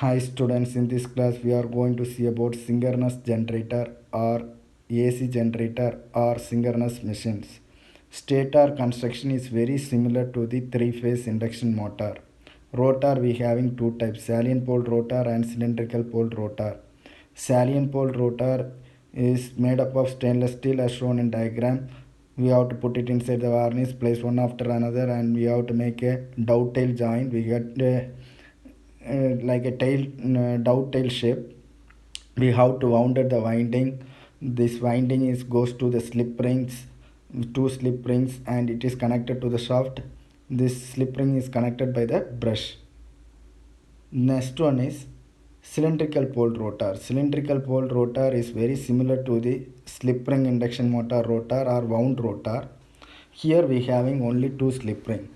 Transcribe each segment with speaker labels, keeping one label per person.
Speaker 1: Hi students, in this class we are going to see about synchronous generator or AC generator or synchronous machines. Stator construction is very similar to the three-phase induction motor. Rotor we having two types, salient pole rotor and cylindrical pole rotor. Salient pole rotor is made up of stainless steel as shown in diagram. We have to put it inside the varnish, place one after another, and we have to make a dovetail joint. We get a like a dovetail shape. We have to wounded the winding. This winding is goes to the slip rings, two slip rings, and it is connected to the shaft. This slip ring is connected by the brush. Next one is cylindrical pole rotor. Cylindrical pole rotor is very similar to the slip ring induction motor rotor or wound rotor. Here we having only two slip ring.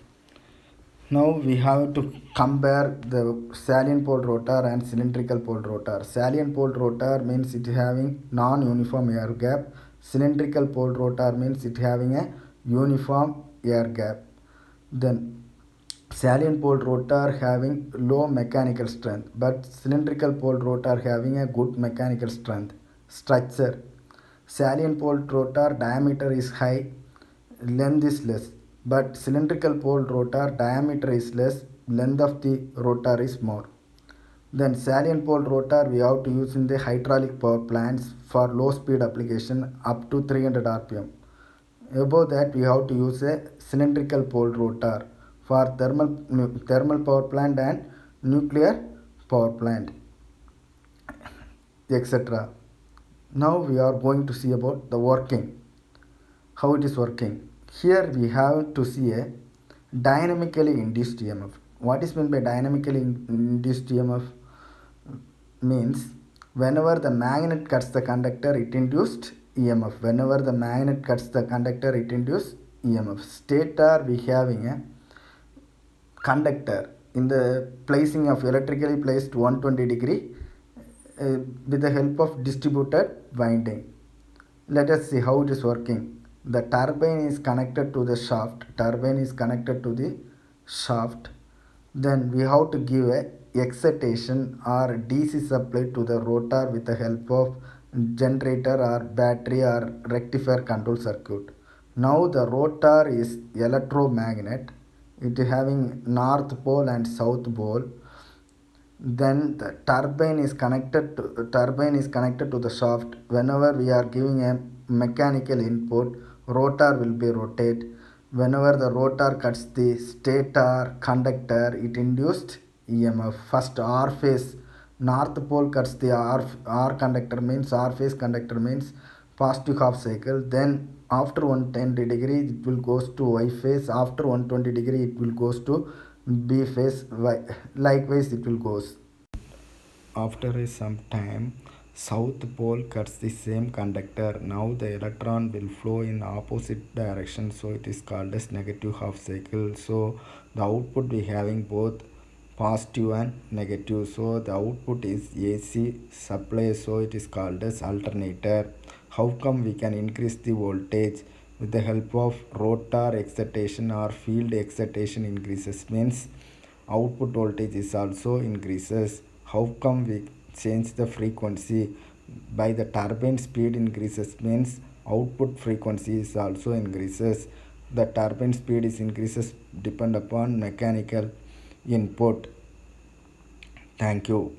Speaker 1: Now we have to compare the salient pole rotor and cylindrical pole rotor. Salient pole rotor means it having non-uniform air gap. Cylindrical pole rotor means it having a uniform air gap. Then salient pole rotor having low mechanical strength, but cylindrical pole rotor having a good mechanical strength. Structure: salient pole rotor diameter is high, length is less, but cylindrical pole rotor diameter is less, length of the rotor is more. Then salient pole rotor we have to use in the hydraulic power plants for low speed application up to 300 rpm. Above that we have to use a cylindrical pole rotor for thermal power plant and nuclear power plant, etc. Now we are going to see about the working, how it is working. Here we have to see a dynamically induced EMF. What is meant by dynamically induced EMF? Means whenever the magnet cuts the conductor, it induced EMF. Whenever the magnet cuts the conductor, it induced EMF. Stator we having a conductor in the placing of electrically placed 120 degree with the help of distributed winding. Let us see how it is working. The turbine is connected to the shaft. Then we have to give a excitation or DC supply to the rotor with the help of generator or battery or rectifier control circuit. Now the rotor is electromagnet. It is having north pole and south pole. Then the turbine is connected to the shaft. Whenever we are giving a mechanical input, rotor will be rotate. Whenever the rotor cuts the stator conductor, it induced EMF. First R phase, north pole cuts the R conductor, means R phase conductor means positive half cycle. Then after 110 degree it will goes to Y phase. After 120 degree it will goes to B phase. Likewise it will goes. After some time, south pole cuts the same conductor. Now the electron will flow in opposite direction, so it is called as negative half cycle. So the output we having both positive and negative. So the output is AC supply, so it is called as alternator. How come we can increase the voltage? With the help of rotor excitation or field excitation increases, means output voltage is also increases. How come we change the frequency? By the turbine speed increases, means output frequency is also increases. The turbine speed is increases depend upon mechanical input. Thank you.